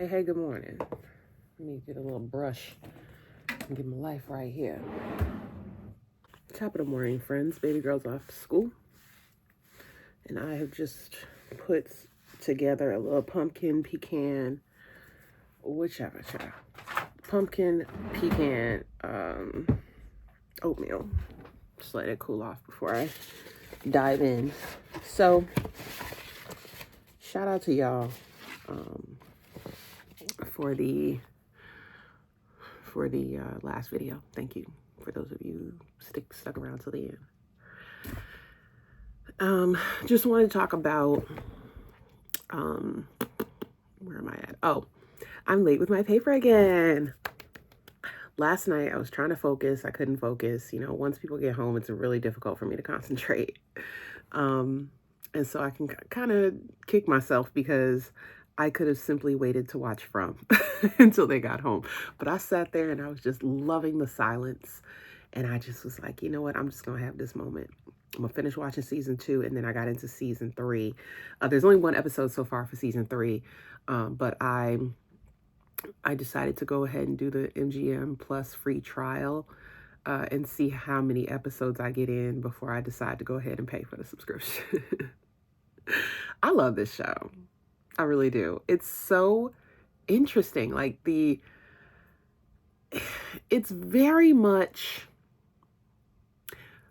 Hey, good morning. Let me get a little brush and get my life right here. Top of the morning, friends. Baby girl's off to school. And I have just put together a little pumpkin pecan, whichever child. Pumpkin pecan oatmeal. Just let it cool off before I dive in. So, shout out to y'all for the last video. Thank you for those of you who stuck around till the end. Just wanted to talk about where am I at? Oh, I'm late with my paper again. Last night I was trying to focus. I couldn't focus. You know, once people get home, it's really difficult for me to concentrate. And so I can kind of kick myself because I could have simply waited to watch From until they got home. But I sat there and I was just loving the silence. And I just was like, you know what? I'm just going to have this moment. I'm going to finish watching season 2. And then I got into season 3. There's only one episode so far for season 3. But I decided to go ahead and do the MGM Plus free trial and see how many episodes I get in before I decide to go ahead and pay for the subscription. I love this show. I really do. It's so interesting. Like it's very much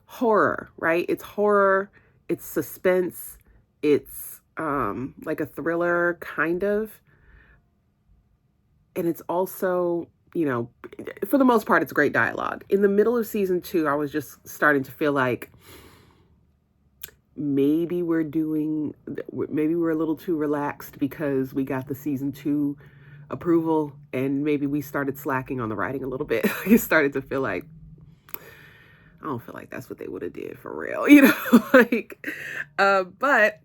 horror, right? It's horror, it's suspense, it's like a thriller kind of. And it's also, you know, for the most part, it's great dialogue. In the middle of season 2, I was just starting to feel like maybe we're a little too relaxed because we got the season 2 approval and maybe we started slacking on the writing a little bit. It started to feel like, I don't feel like that's what they would have did for real, you know, but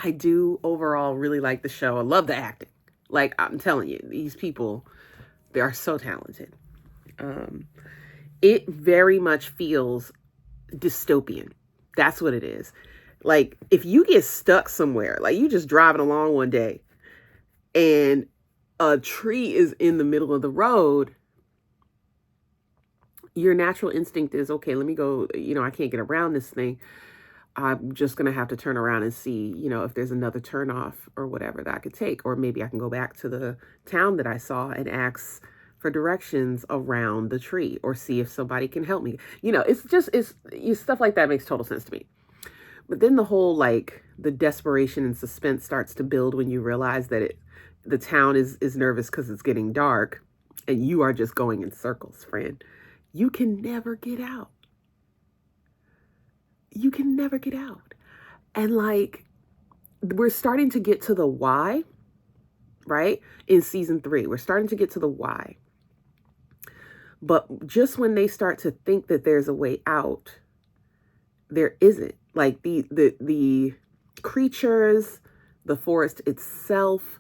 I do overall really like the show. I love the acting. Like, I'm telling you, these people, they are so talented. It very much feels dystopian. That's what it is. Like, if you get stuck somewhere, like you just driving along one day and a tree is in the middle of the road, your natural instinct is, okay, let me go, you know, I can't get around this thing. I'm just going to have to turn around and see, you know, if there's another turnoff or whatever that I could take. Or maybe I can go back to the town that I saw and ask for directions around the tree or see if somebody can help me. You know, it's stuff like that makes total sense to me. But then the whole, like, the desperation and suspense starts to build when you realize that the town is nervous because it's getting dark and you are just going in circles, friend. You can never get out. You can never get out. And like, we're starting to get to the why, right? In season 3, we're starting to get to the why. But just when they start to think that there's a way out, there isn't. Like the creatures, the forest itself,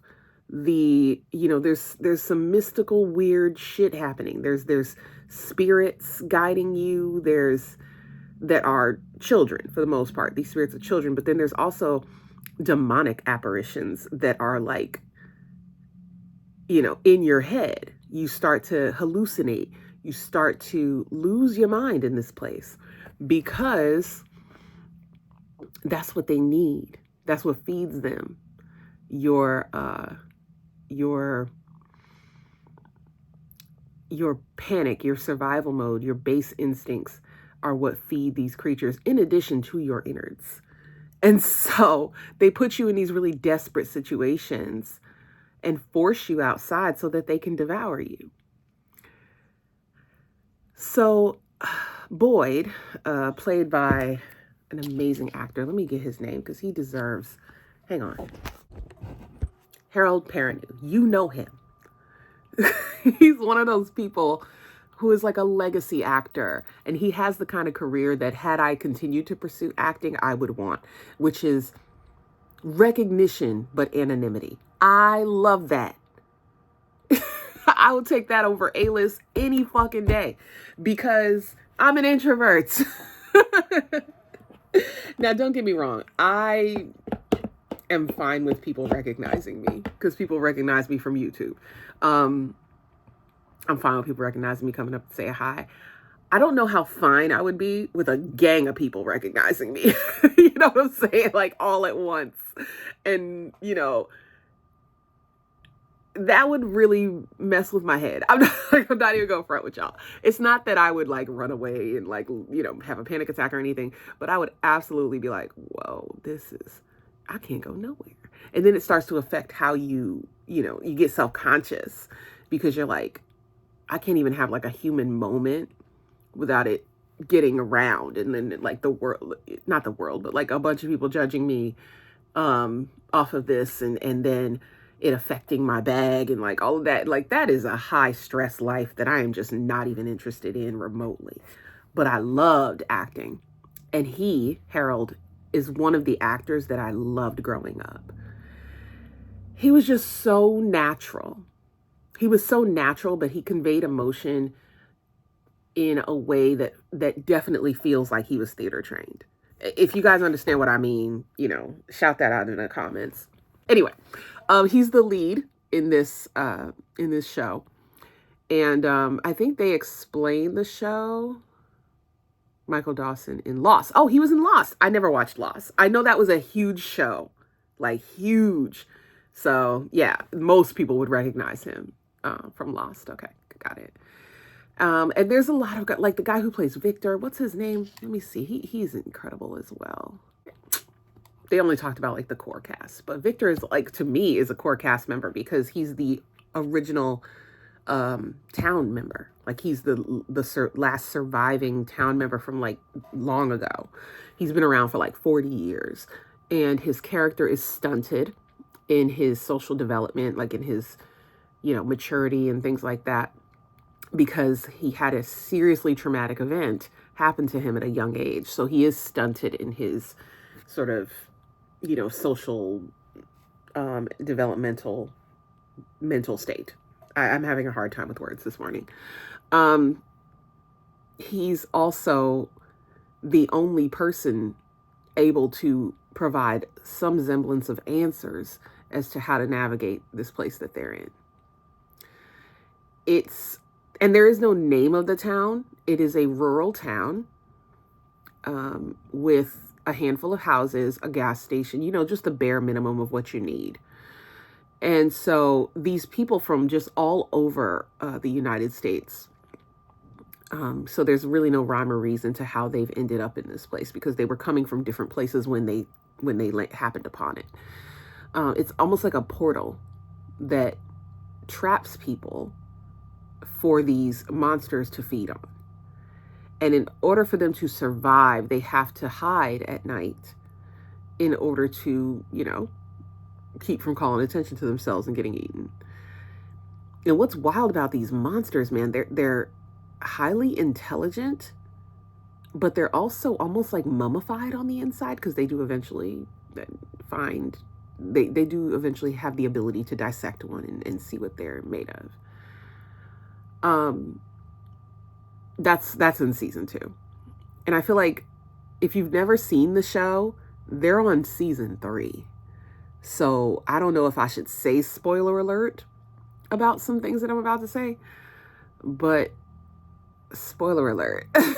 you know, there's some mystical weird shit happening. There's spirits guiding you. That are children for the most part. These spirits are children, but then there's also demonic apparitions that are like, you know, in your head. You start to hallucinate. You start to lose your mind in this place because that's what they need. That's what feeds them. Your panic, your survival mode, your base instincts are what feed these creatures in addition to your innards. And so they put you in these really desperate situations and force you outside so that they can devour you. So Boyd, played by an amazing actor. Let me get his name because he deserves, hang on. Harold Perrineau. You know him. He's one of those people who is like a legacy actor. And he has the kind of career that had I continued to pursue acting, I would want, which is recognition, but anonymity. I love that. I would take that over A-list any fucking day because I'm an introvert. Now, don't get me wrong. I am fine with people recognizing me because people recognize me from YouTube. Um, I'm fine with people recognizing me, coming up to say hi. I don't know how fine I would be with a gang of people recognizing me. You know what I'm saying? Like all at once. And, that would really mess with my head. I'm not even going front with y'all. It's not that I would like run away and like, have a panic attack or anything, but I would absolutely be like, whoa, I can't go nowhere. And then it starts to affect how you get self-conscious because you're like, I can't even have like a human moment without it getting around. And then like not the world, but like a bunch of people judging me off of this and then it affecting my bag and like all of that. Like that is a high stress life that I am just not even interested in remotely. But I loved acting. And Harold, is one of the actors that I loved growing up. He was just so natural. He was so natural, but he conveyed emotion in a way that definitely feels like he was theater trained. If you guys understand what I mean, shout that out in the comments. Anyway, he's the lead in this show, and I think they explain the show. Michael Dawson in Lost. Oh, he was in Lost. I never watched Lost. I know that was a huge show, like huge. So yeah, most people would recognize him from Lost. Okay, got it. And there's a lot of like the guy who plays Victor. What's his name? Let me see. He's incredible as well. They only talked about like the core cast, but Victor is like, to me, is a core cast member because he's the original town member. Like he's the last surviving town member from like long ago. He's been around for like 40 years, and his character is stunted in his social development, like in his maturity and things like that, because he had a seriously traumatic event happen to him at a young age. So he is stunted in his sort of social developmental mental state. I'm having a hard time with words this morning. He's also the only person able to provide some semblance of answers as to how to navigate this place that they're in. And there is no name of the town. It is a rural town with a handful of houses, a gas station, just the bare minimum of what you need. And so these people from just all over the United States, so there's really no rhyme or reason to how they've ended up in this place, because they were coming from different places when they happened upon it. It's almost like a portal that traps people for these monsters to feed on. And in order for them to survive, they have to hide at night in order to, keep from calling attention to themselves and getting eaten. And what's wild about these monsters, man, they're highly intelligent, but they're also almost like mummified on the inside, because they do eventually they do eventually have the ability to dissect one and see what they're made of. That's in season 2. And I feel like if you've never seen the show, they're on season 3. So I don't know if I should say spoiler alert about some things that I'm about to say, but spoiler alert, I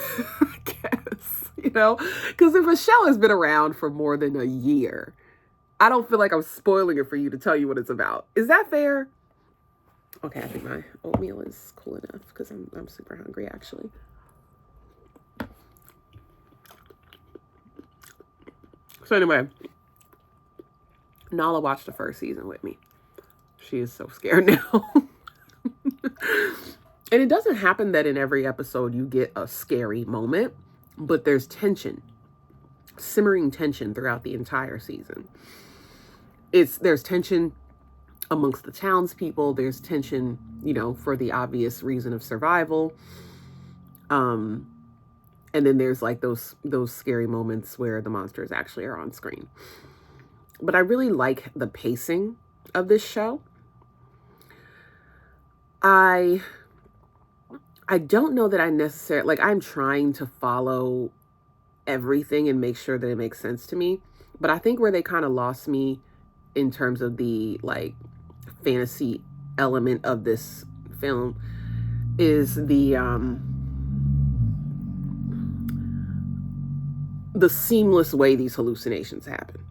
guess, because if a show has been around for more than a year, I don't feel like I'm spoiling it for you to tell you what it's about. Is that fair? Okay, I think my oatmeal is cool enough because I'm super hungry, actually. So anyway, Nala watched the first season with me. She is so scared now. And it doesn't happen that in every episode you get a scary moment, but there's tension, simmering tension throughout the entire season. There's tension amongst the townspeople. There's tension, for the obvious reason of survival. And then there's like those scary moments where the monsters actually are on screen. But I really like the pacing of this show. I don't know that I necessarily, like, I'm trying to follow everything and make sure that it makes sense to me. But I think where they kind of lost me in terms of the like fantasy element of this film is the seamless way these hallucinations happen.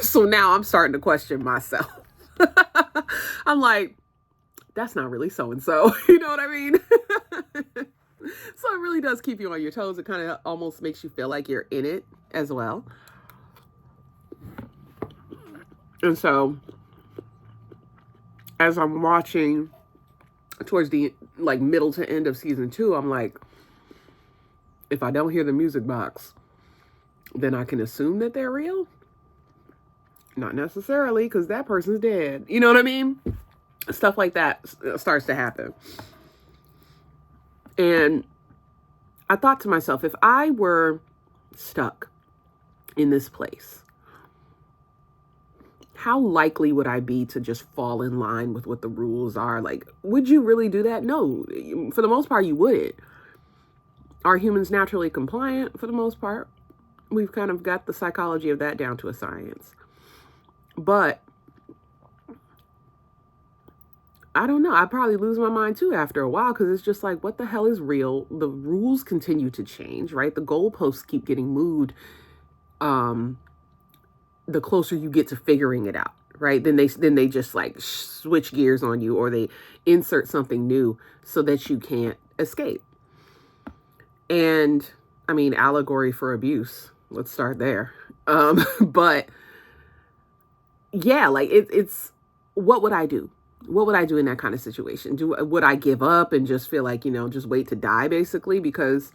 So now I'm starting to question myself. I'm like, that's not really so-and-so. You know what I mean? So it really does keep you on your toes. It kind of almost makes you feel like you're in it as well. And so as I'm watching towards the like middle to end of season 2, I'm like, if I don't hear the music box, then I can assume that they're real? Not necessarily, because that person's dead. You know what I mean? Stuff like that starts to happen. And I thought to myself, if I were stuck in this place, how likely would I be to just fall in line with what the rules are? Like, would you really do that? No, for the most part, you wouldn't. Are humans naturally compliant? For the most part, we've kind of got the psychology of that down to a science. But I don't know. I'd probably lose my mind too after a while, because it's just like, what the hell is real? The rules continue to change, right? The goalposts keep getting moved. The closer you get to figuring it out, right? Then they just like switch gears on you, or they insert something new so that you can't escape. And I mean, allegory for abuse. Let's start there. But yeah, like it's what would I do? What would I do in that kind of situation? Would I give up and just feel like, just wait to die, basically, because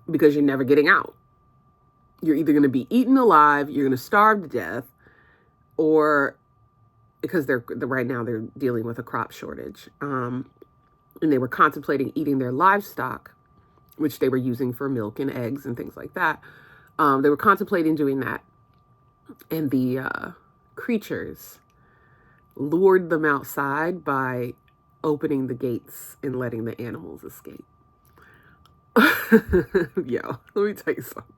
you're never getting out? You're either going to be eaten alive, you're going to starve to death, or because right now they're dealing with a crop shortage, and they were contemplating eating their livestock, which they were using for milk and eggs and things like that. They were contemplating doing that, and the creatures lured them outside by opening the gates and letting the animals escape. Yo, let me tell you something.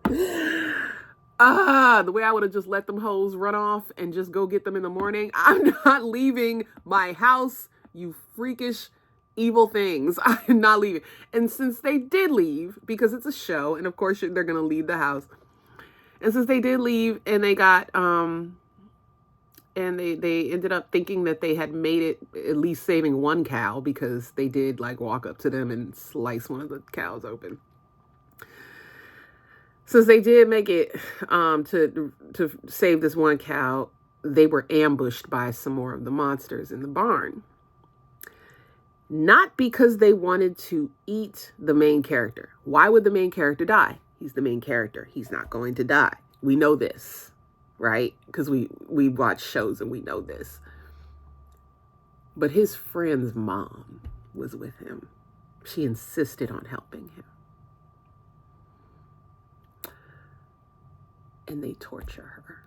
The way I would have just let them hoes run off and just go get them in the morning. I'm not leaving my house, you freakish, evil things. I'm not leaving. And since they did leave, because it's a show, and of course they're going to leave the house. And since they did leave, and they got, and they ended up thinking that they had made it, at least saving one cow, because they did like walk up to them and slice one of the cows open. Since they did make it to save this one cow, they were ambushed by some more of the monsters in the barn. Not because they wanted to eat the main character. Why would the main character die? He's the main character. He's not going to die. We know this, right? Because we watch shows and we know this. But his friend's mom was with him. She insisted on helping him. And they torture her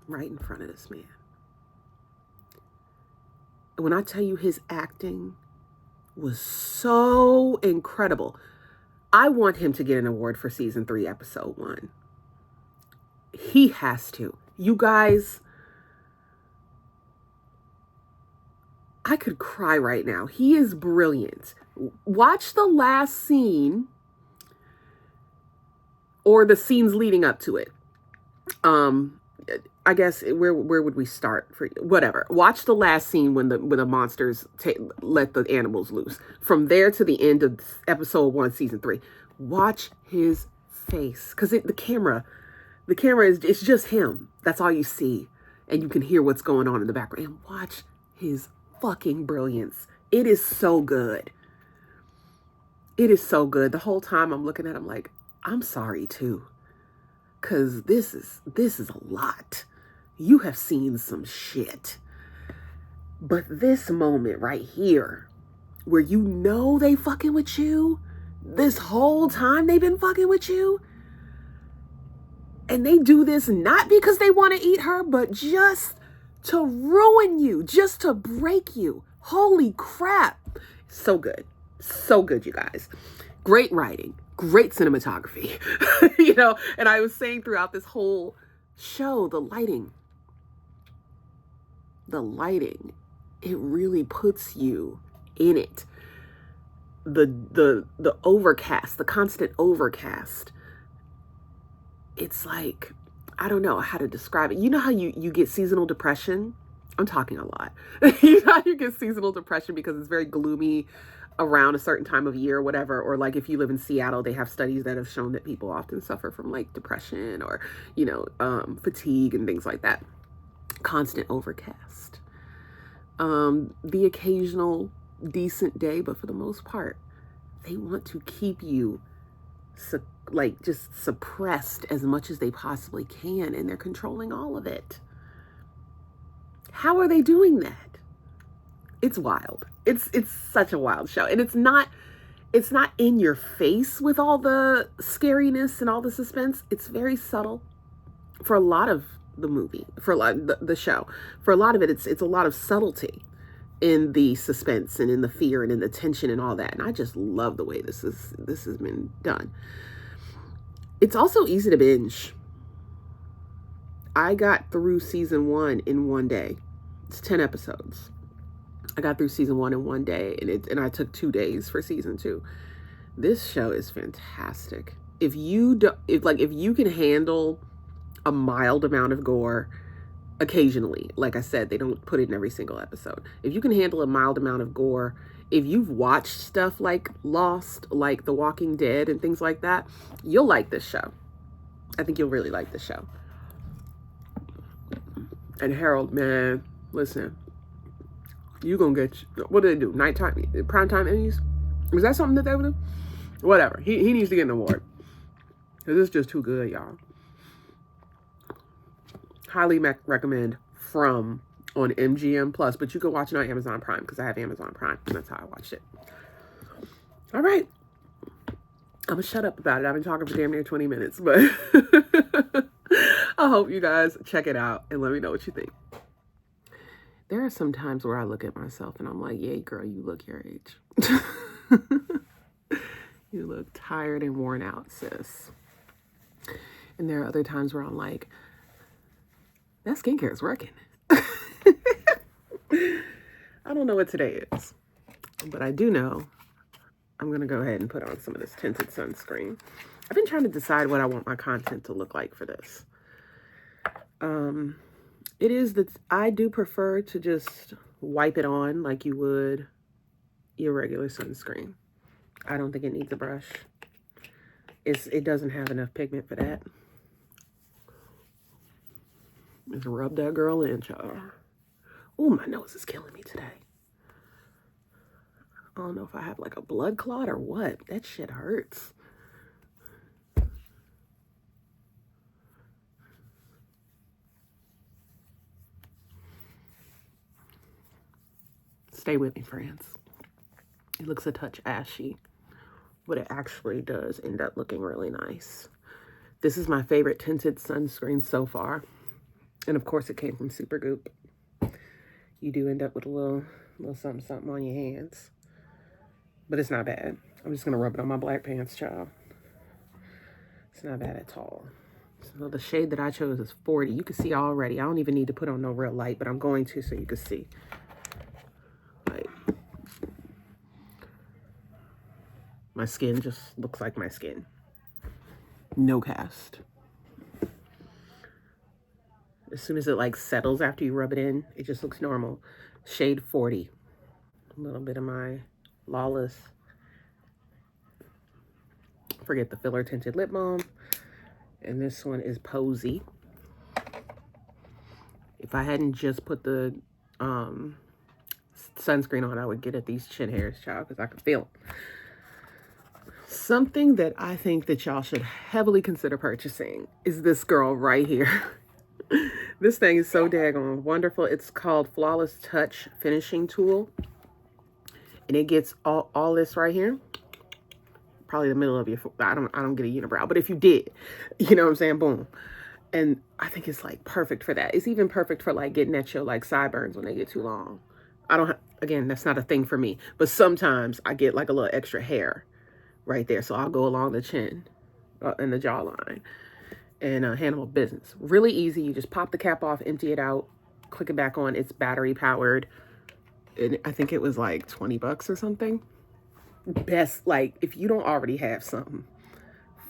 right in front of this man. And when I tell you, his acting was so incredible, I want him to get an award for season 3, episode 1. He has to. You guys, I could cry right now. He is brilliant. Watch the last scene, or the scenes leading up to it. I guess where would we start? For whatever. Watch the last scene when the monsters let the animals loose. From there to the end of episode 1, season 3. Watch his face, because the camera is, it's just him. That's all you see, and you can hear what's going on in the background. And watch his fucking brilliance. It is so good. It is so good. The whole time I'm looking at him like, I'm sorry too, because this is a lot. You have seen some shit. But this moment right here, where they fucking with you, this whole time they've been fucking with you, and they do this not because they want to eat her, but just to ruin you, just to break you. Holy crap. So good. So good, you guys. Great writing. great cinematography, you know, and I was saying throughout this whole show, the lighting, it really puts you in it. The overcast, the constant overcast. It's like, I don't know how to describe it. You know how you get seasonal depression? I'm talking a lot. You know how you get seasonal depression because it's very gloomy around a certain time of year or whatever, or like if you live in Seattle, they have studies that have shown that people often suffer from like depression or, you know, fatigue and things like that. Constant overcast. The occasional decent day, but for the most part, they want to keep you like just suppressed as much as they possibly can, and they're controlling all of it. How are they doing that? It's wild. It's such a wild show, and it's not in your face with all the scariness and all the suspense. It's very subtle for a lot of the movie, for a lot of the show. For a lot of it, it's a lot of subtlety in the suspense and in the fear and in the tension and all that. And I just love the way this has been done. It's also easy to binge. I got through season 1 in one day. It's 10 episodes. I got through season 1 in one day, and I took 2 days for season 2. This show is fantastic. If you can handle a mild amount of gore occasionally, like I said, they don't put it in every single episode. If you can handle a mild amount of gore, if you've watched stuff like Lost, like The Walking Dead and things like that, you'll like this show. I think you'll really like this show. And Harold, man, listen, you gonna get, what do they do? Nighttime, primetime Emmys? Was that something that they would do? Whatever. He needs to get an award. Because it's just too good, y'all. Highly recommend From on MGM Plus, but you can watch it on Amazon Prime because I have Amazon Prime, and that's how I watched it. All right. I'm gonna shut up about it. I've been talking for damn near 20 minutes, but I hope you guys check it out and let me know what you think. There are some times where I look at myself and I'm like, yay, girl, you look your age. You look tired and worn out, sis. And there are other times where I'm like, that skincare is working. I don't know what today is, but I do know I'm going to go ahead and put on some of this tinted sunscreen. I've been trying to decide what I want my content to look like for this. It is that I do prefer to just wipe it on like you would your regular sunscreen. I don't think it needs a brush. It doesn't have enough pigment for that. Just rub that girl in, child. Oh, my nose is killing me today. I don't know if I have like a blood clot or what. That shit hurts. Stay with me, friends. It looks a touch ashy, but it actually does end up looking really nice. This is my favorite tinted sunscreen so far. And of course it came from Supergoop. You do end up with a little something on your hands. But it's not bad. I'm just going to rub it on my black pants, child. It's not bad at all. So the shade that I chose is 40. You can see already. I don't even need to put on no real light, but I'm going to so you can see. Like, my skin just looks like my skin. No cast. As soon as it like settles after you rub it in, it just looks normal. Shade 40. A little bit of my Lawless, forget the filler tinted lip balm. And this one is Posy. If I hadn't just put the sunscreen on, I would get at these chin hairs, child, because I can feel them. Something that I think that y'all should heavily consider purchasing is this girl right here. This thing is so daggone wonderful. It's called Flawless Touch Finishing Tool. And it gets all this right here. Probably the middle of your, I don't get a unibrow, but if you did, you know what I'm saying? Boom. And I think it's like perfect for that. It's even perfect for like getting at your like sideburns when they get too long. Again, that's not a thing for me, but sometimes I get like a little extra hair right there. So I'll go along the chin and the jawline, and handle business. Really easy. You just pop the cap off, empty it out, click it back on. It's battery powered. And I think it was like 20 bucks or something. Best, like, if you don't already have something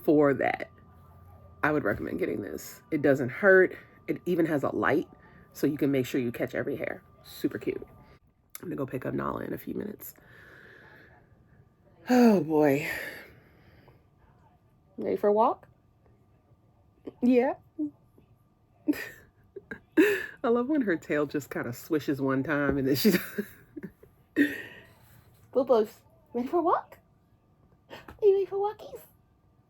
for that, I would recommend getting this. It doesn't hurt. It even has a light, so you can make sure you catch every hair. Super cute. I'm gonna go pick up Nala in a few minutes. Oh boy. Ready for a walk? Yeah. I love when her tail just kind of swishes one time and then she's... Boo-boos, ready for a walk? Are you ready for walkies?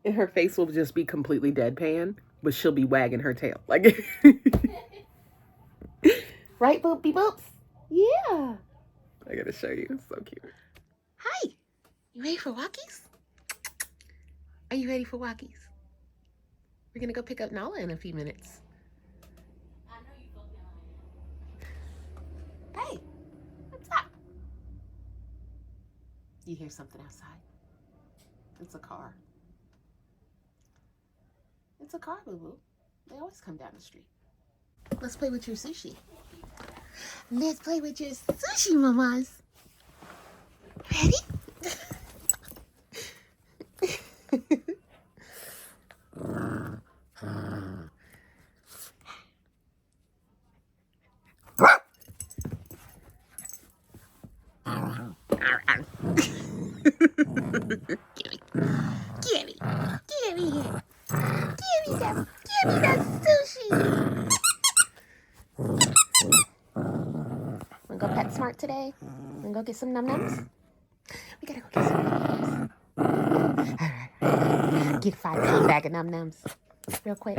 And her face will just be completely deadpan, but she'll be wagging her tail. Like... Right, boopy boops? Yeah. I gotta show you. It's so cute. Hi. You ready for walkies? Are you ready for walkies? We're gonna go pick up Nala in a few minutes. Hey, what's up? You hear something outside? It's a car. It's a car, boo-boo. They always come down the street. Let's play with your sushi. Let's play with your sushi, mamas. Ready? Give me that sushi. Wanna go PetSmart today? Wanna go get some num-nums? We gotta go get some num-nums. Alright. Get a 5-pound bag of num-nums. Real quick.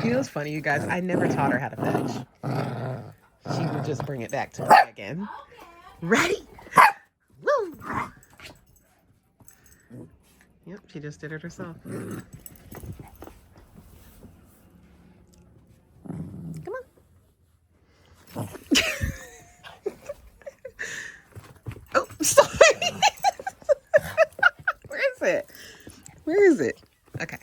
You know what's funny, you guys? I never taught her how to fetch. She would just bring it back to me again. Ready? Woo! Yep, she just did it herself. Come on. Oh, sorry. Where is it? Where is it? Okay.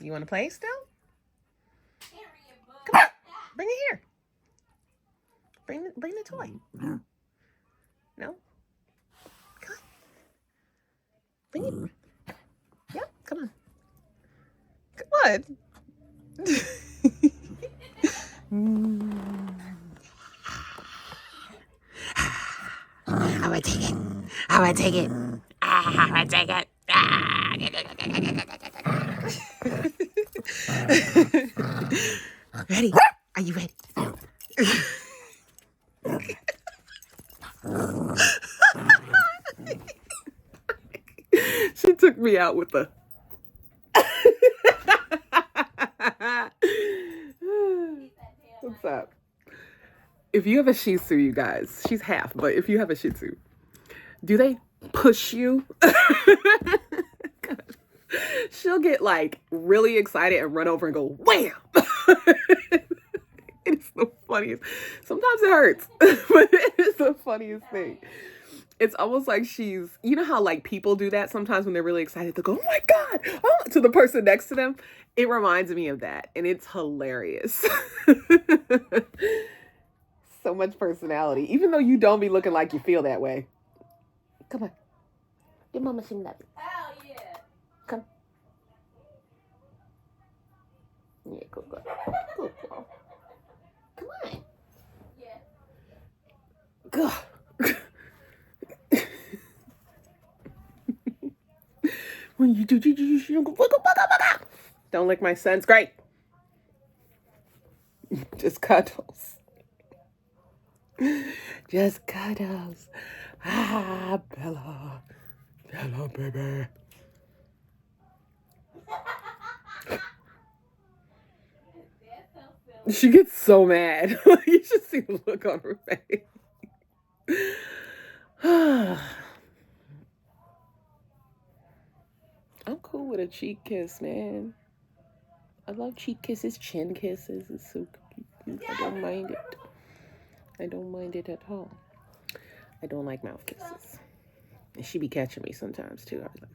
You want to play still? Come on, bring it here. Bring the toy. No? Come on. Bring it. Yep, come on. Come on. I'm gonna take it. I'm gonna take it. I'm gonna take it. Ready? Are you ready? She took me out with the... What's up? If you have a Shih Tzu, you guys, she's half, but if you have a Shih Tzu, do they push you? She'll get like really excited and run over and go wham. It's the funniest. Sometimes it hurts, but it's the funniest thing. It's almost like she's, you know how like people do that sometimes when they're really excited, they'll go, oh my God, oh, to the person next to them. It reminds me of that, and it's hilarious. So much personality, even though you don't be looking like you feel that way. Come on. Give mama some love. Oh, yeah. Come. Yeah, good girl. Good girl. Come on. Yeah. Good. When you do, don't lick my son's great. Just cuddles. Just cuddles. Ah, Bella. Bella, baby. She gets so mad. You should see the look on her face. I'm cool with a cheek kiss, man. I love cheek kisses, chin kisses. It's so cute. I don't mind it. I don't mind it at all. I don't like mouth kisses. And she be catching me sometimes too. I was like,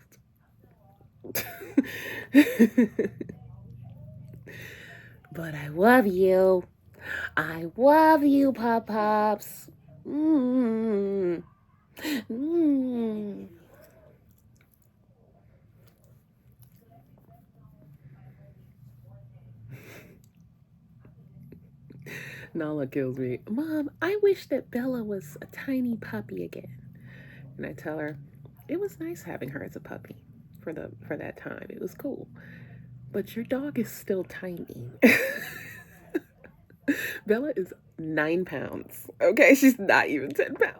but I love you. I love you, Pop Pops. Mm. Mm. Nala kills me. Mom, I wish that Bella was a tiny puppy again. And I tell her, it was nice having her as a puppy for that time. It was cool. But your dog is still tiny. Bella is 9 pounds. Okay, she's not even 10 pounds.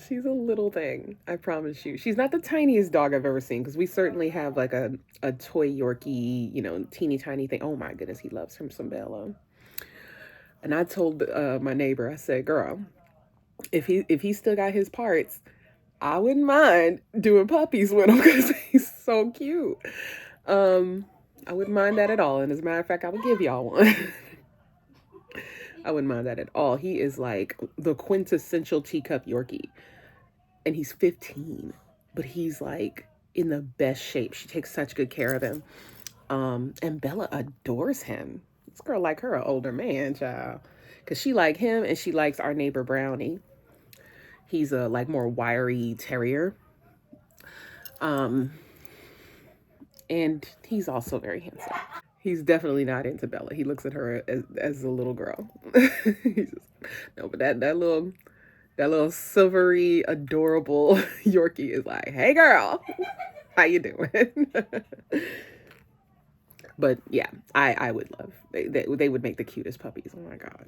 She's a little thing. I promise you. She's not the tiniest dog I've ever seen because we certainly have like a toy Yorkie, teeny tiny thing. Oh my goodness, he loves him some Bella. And I told my neighbor, I said, girl, if he still got his parts, I wouldn't mind doing puppies with him because he's so cute. I wouldn't mind that at all. And as a matter of fact, I would give y'all one. I wouldn't mind that at all. He is like the quintessential teacup Yorkie. And he's 15, but he's like in the best shape. She takes such good care of him. And Bella adores him. This girl like her an older man, child. Because she like him and she likes our neighbor Brownie. He's a like more wiry terrier. And he's also very handsome. He's definitely not into Bella. He looks at her as a little girl. He's just, no, but that little silvery, adorable Yorkie is like, hey girl, how you doing? But yeah, I would love, they would make the cutest puppies. Oh my God.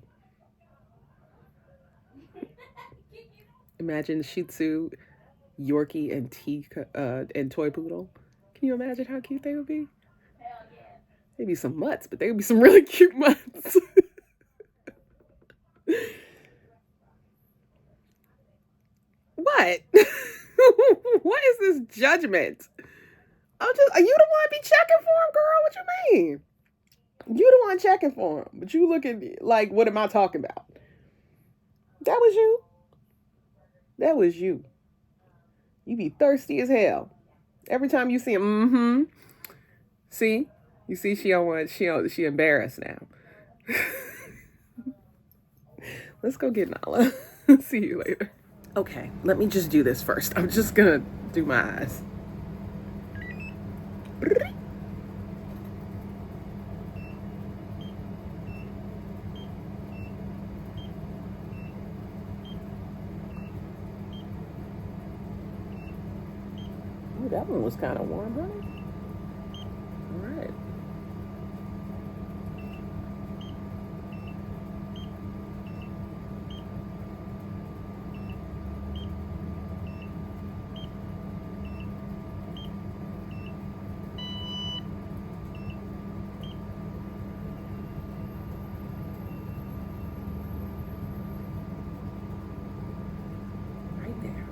Imagine Shih Tzu, Yorkie, and Toy Poodle. Can you imagine how cute they would be? They'd be some mutts, but they would be some really cute mutts. What? What is this judgment? You the one be checking for him, girl. What you mean? You the one checking for him, but you looking like, what am I talking about? That was you. That was you. You be thirsty as hell every time you see him. Mm-hmm. See, you see, she embarrassed now. Let's go get Nala. See you later. Okay, let me just do this first. I'm just gonna do my eyes. Ooh, that one was kind of warm, honey. All right. Right there.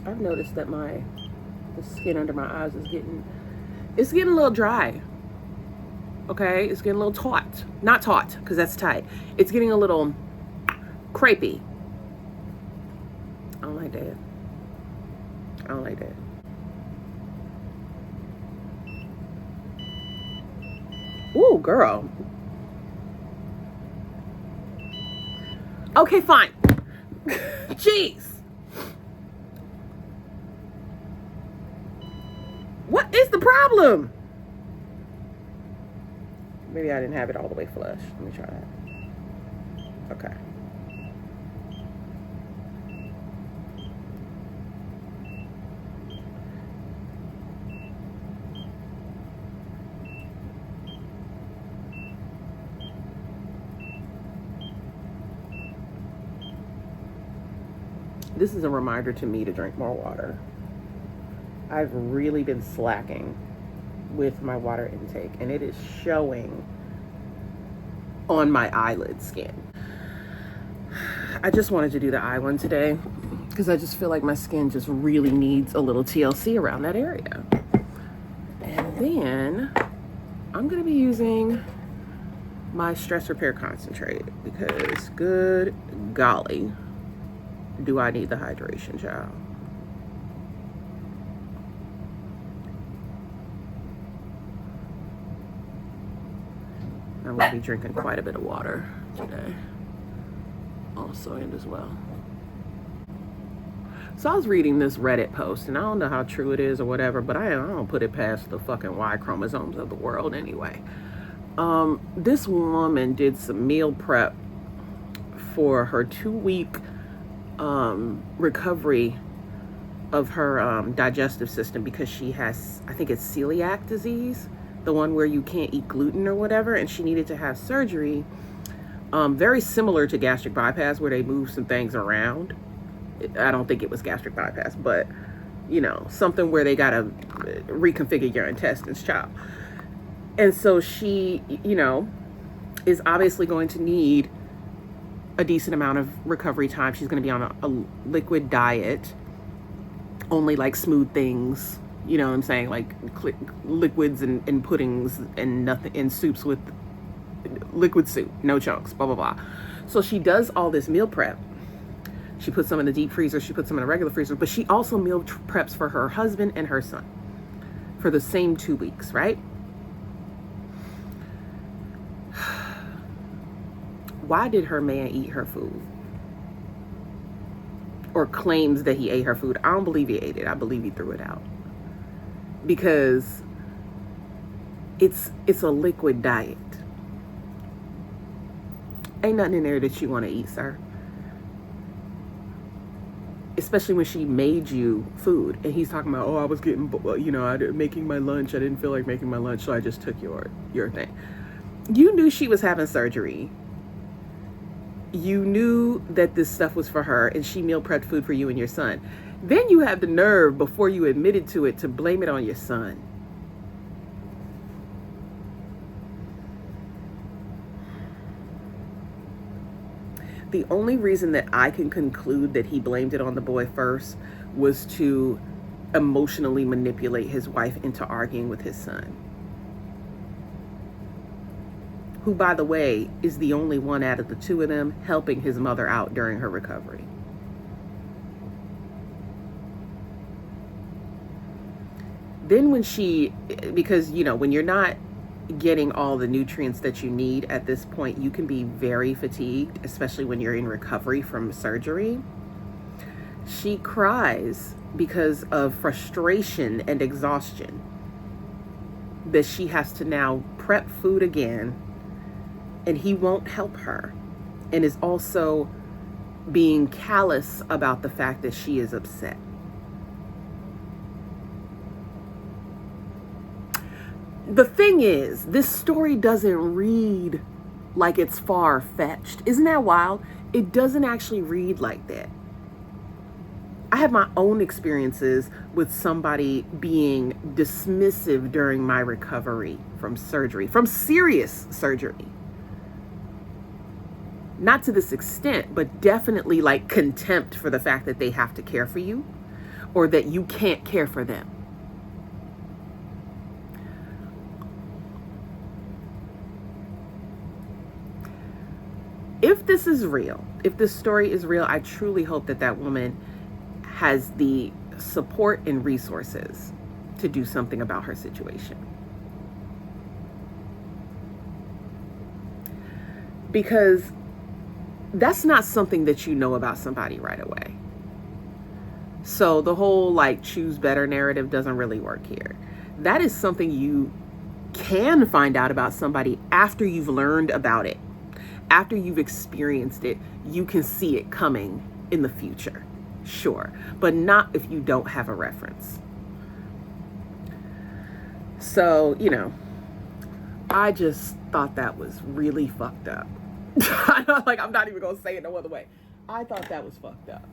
I've noticed that the skin under my eyes is getting a little dry. Okay, it's getting a little taut. Not taut, because that's tight. It's getting a little crepey. I don't like that. I don't like that. Ooh, girl. Okay, fine. Jeez. What is the problem? Maybe I didn't have it all the way flush. Let me try that. Okay. This is a reminder to me to drink more water. I've really been slacking with my water intake, and it is showing on my eyelid skin. I just wanted to do the eye one today because I just feel like my skin just really needs a little TLC around that area. And then I'm going to be using my stress repair concentrate because good golly, do I need the hydration, child. I'm going to be drinking quite a bit of water today also, and as well. So I was reading this Reddit post, and I don't know how true it is or whatever, but I don't put it past the fucking Y chromosomes of the world anyway. This woman did some meal prep for her 2-week recovery of her digestive system because she has, I think it's celiac disease, the one where you can't eat gluten or whatever, and she needed to have surgery, very similar to gastric bypass where they move some things around. I don't think it was gastric bypass, but you know, something where they gotta reconfigure your intestines, child. And so she, you know, is obviously going to need a decent amount of recovery time. She's going to be on a liquid diet, only like smooth things, you know what I'm saying, like liquids and puddings and nothing, and soups with liquid soup, no chunks, blah blah blah. So she does all this meal prep. She puts some in the deep freezer, she puts some in a regular freezer, but she also meal preps for her husband and her son for the same 2 weeks, right? Why did her man eat her food? Or claims that he ate her food. I don't believe he ate it. I believe he threw it out. Because it's a liquid diet. Ain't nothing in there that you want to eat, sir. Especially when she made you food. And he's talking about, oh, I was getting, you know, making my lunch. I didn't feel like making my lunch, so I just took your thing. You knew she was having surgery. You knew that this stuff was for her, and she meal prepped food for you and your son. Then you have the nerve, before you admitted to it, to blame it on your son. The only reason that I can conclude that he blamed it on the boy first was to emotionally manipulate his wife into arguing with his son. Who, by the way, is the only one out of the two of them helping his mother out during her recovery. Then when because, you know, when you're not getting all the nutrients that you need at this point, you can be very fatigued, especially when you're in recovery from surgery. She cries because of frustration and exhaustion that she has to now prep food again, and he won't help her, and is also being callous about the fact that she is upset. The thing is, this story doesn't read like it's far-fetched. Isn't that wild? It doesn't actually read like that. I have my own experiences with somebody being dismissive during my recovery from surgery, from serious surgery. Not to this extent, but definitely like contempt for the fact that they have to care for you or that you can't care for them. If this is real, if this story is real, I truly hope that that woman has the support and resources to do something about her situation. Because that's not something that you know about somebody right away. So the whole like choose better narrative doesn't really work here. That is something you can find out about somebody after you've learned about it. After you've experienced it, you can see it coming in the future. Sure, but not if you don't have a reference. So, you know, I just thought that was really fucked up. Like, I'm not even gonna say it no other way. I thought that was fucked up.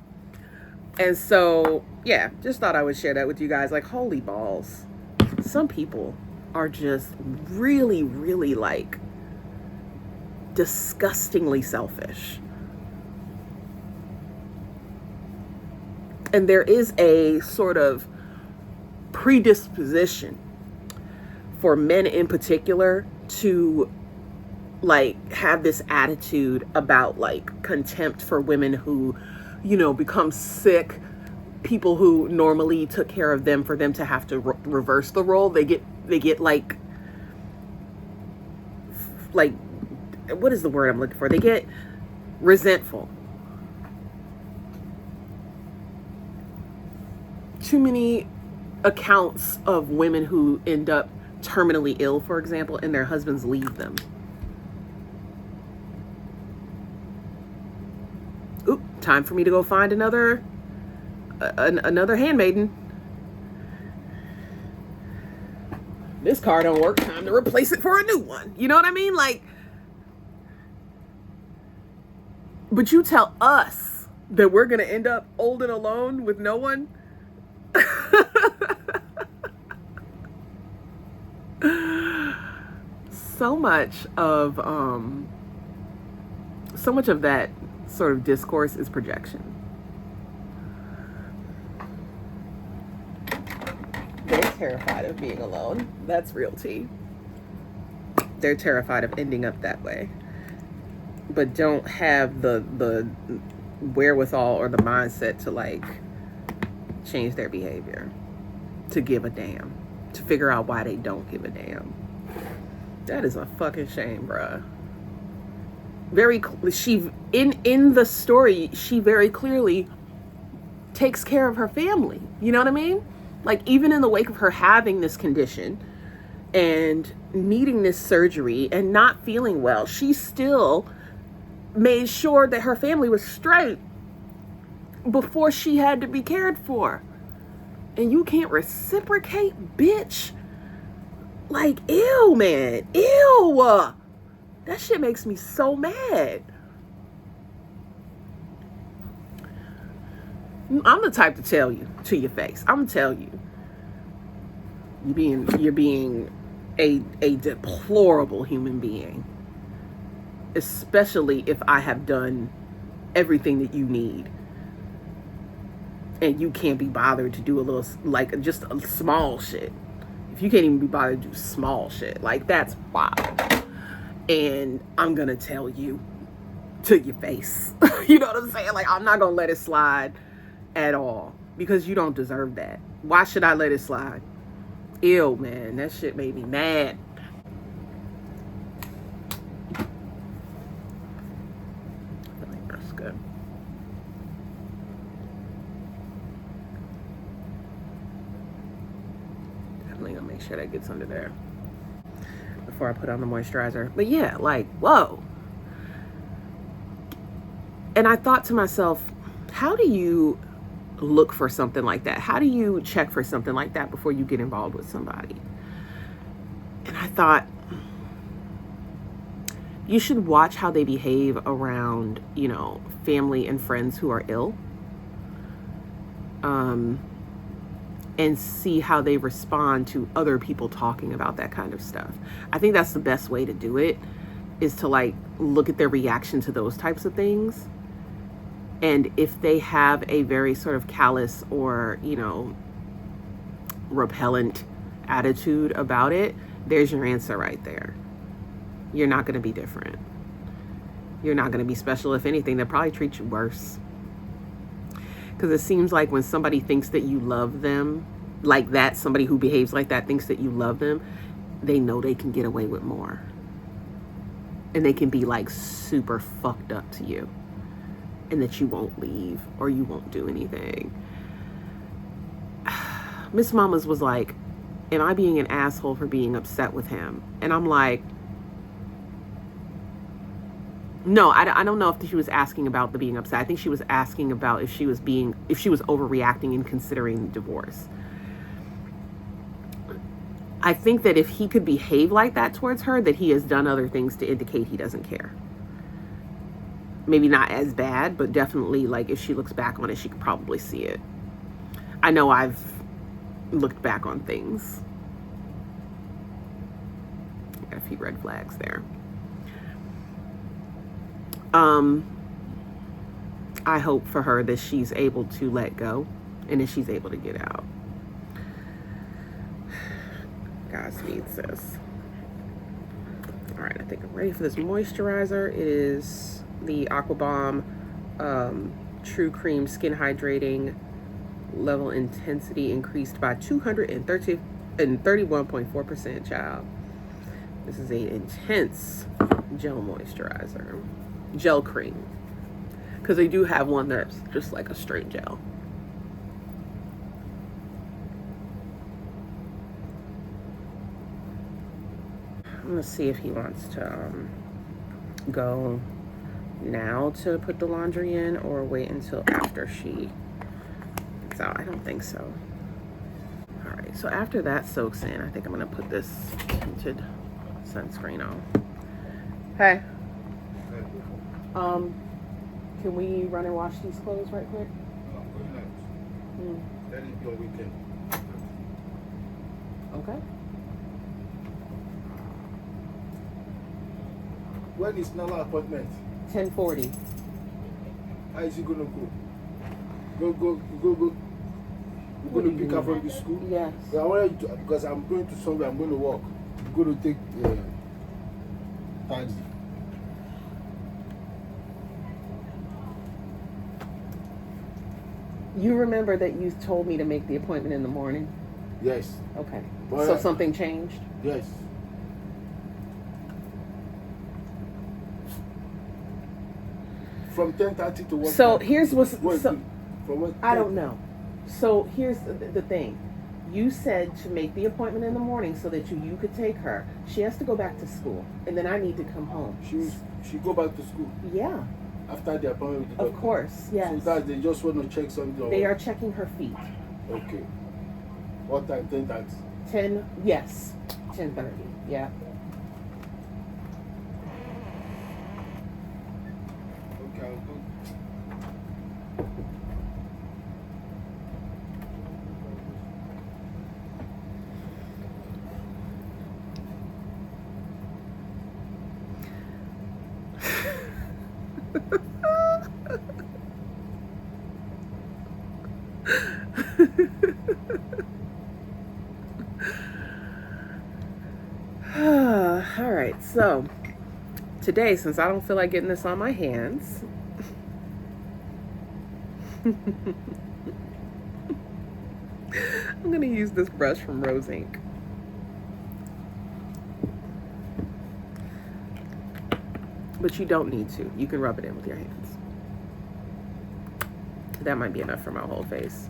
And so, yeah, just thought I would share that with you guys. Like, holy balls. Some people are just really, really like disgustingly selfish. And there is a sort of predisposition for men in particular to like have this attitude about like contempt for women who, you know, become sick, people who normally took care of them, for them to have to reverse the role. They get like what is the word I'm looking for? They get resentful. Too many accounts of women who end up terminally ill, for example, and their husbands leave them. Oop, time for me to go find another handmaiden. This car don't work, time to replace it for a new one. You know what I mean? Like, but you tell us that we're gonna end up old and alone with no one. So much of that sort of discourse is projection. They're terrified of being alone. That's real tea. They're terrified of ending up that way, but don't have the wherewithal or the mindset to like change their behavior, to give a damn, to figure out why they don't give a damn. That is a fucking shame, bruh. She in the story, she very clearly takes care of her family. You know what I mean? Like, even in the wake of her having this condition and needing this surgery and not feeling well, she still made sure that her family was straight before she had to be cared for. And you can't reciprocate, bitch. Like, ew, man. Ew. That shit makes me so mad. I'm the type to tell you to your face. I'm gonna tell you. You're being a deplorable human being. Especially if I have done everything that you need. And you can't be bothered to do a little, like, just a small shit. If you can't even be bothered to do small shit, like, that's wild. And I'm gonna tell you to your face. You know what I'm saying? Like, I'm not gonna let it slide at all, because you don't deserve that. Why should I let it slide? Ew, man, that shit made me mad. I think that's good. Definitely gonna make sure that gets under there before I put on the moisturizer. But yeah, like, whoa. And I thought to myself, how do you look for something like that? How do you check for something like that before you get involved with somebody? And I thought, you should watch how they behave around, you know, family and friends who are ill. And see how they respond to other people talking about that kind of stuff. I think that's the best way to do it, is to like look at their reaction to those types of things. And if they have a very sort of callous or, you know, repellent attitude about it, there's your answer right there. You're not going to be different. You're not going to be special. If anything, they'll probably treat you worse. Because it seems like when somebody thinks that you love them like that, somebody who behaves like that thinks that you love them, they know they can get away with more. And they can be like super fucked up to you. And that you won't leave or you won't do anything. Miss Mamas was like, am I being an asshole for being upset with him? And I'm like, no, I don't know if she was asking about the being upset. I think she was asking about if she was overreacting and considering divorce. I think that if he could behave like that towards her, that he has done other things to indicate he doesn't care. maybe not as bad, but definitely like if she looks back on it, she could probably see it. I know I've looked back on things. Got a few red flags there. I hope for her that she's able to let go and that she's able to get out. Godspeed, sis. All right, I think I'm ready for this moisturizer. It is the Aquabomb True Cream Skin Hydrating Level Intensity increased by 231.4%, child. This is an intense gel moisturizer. Gel cream. Because they do have one that's just like a straight gel. I'm going to see if he wants to go now to put the laundry in or wait until after she gets out. I don't think so. All right, so after that soaks in, I think I'm going to put this tinted sunscreen on. Hey. Can we run and wash these clothes right quick? That is your weekend. Okay. When is Nala appointment? 10:40. How is he gonna go? Go. You're going to pick up from the school? Yes. I wanted to, because I'm going to somewhere, I'm going to walk. I'm going to take taxi. You remember that you told me to make the appointment in the morning? Yes. Okay. But so something changed? Yes. From 10:30 to what? So time? here's what's... Wait, so, from what? I don't know. So here's the thing. You said to make the appointment in the morning so that you could take her. She has to go back to school. And then I need to come home. She go back to school? Yeah. After the appointment with the doctor? Of course, yes. So that they just want to check something? They are checking her feet. Okay. What time? 10:30? 10, yes. 10:30, yeah. Okay, I'll go. All right, so today, since I don't feel like getting this on my hands, I'm going to use this brush from Rose Inc. But you don't need to. You can rub it in with your hands. That might be enough for my whole face.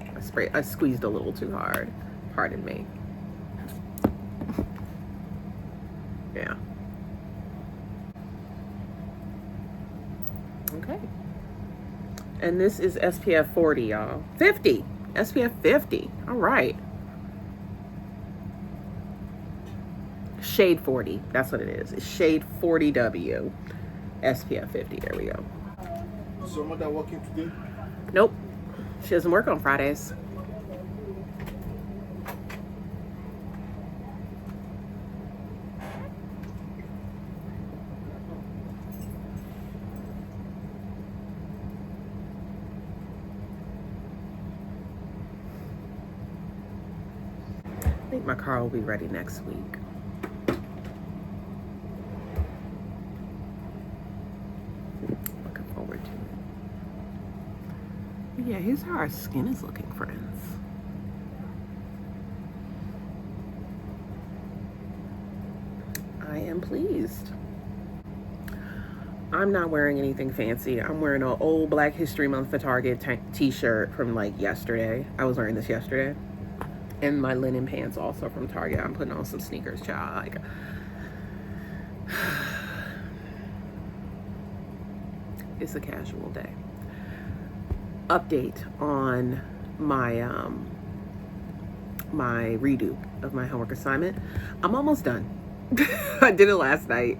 I squeezed a little too hard. Pardon me. Yeah. Okay. And this is SPF 40, y'all. 50. SPF 50. All right. Shade 40. That's what it is. It's shade 40W. SPF 50. There we go. Is your mother working today? Nope. She doesn't work on Fridays. I think my car will be ready next week. Looking forward to it. But yeah, here's how our skin is looking, friends. I am pleased. I'm not wearing anything fancy. I'm wearing an old Black History Month for Target t-shirt from like yesterday. I was wearing this yesterday. And my linen pants also from Target. I'm putting on some sneakers, child. Like, it's a casual day. Update on my my redo of my homework assignment. I'm almost done. I did it last night.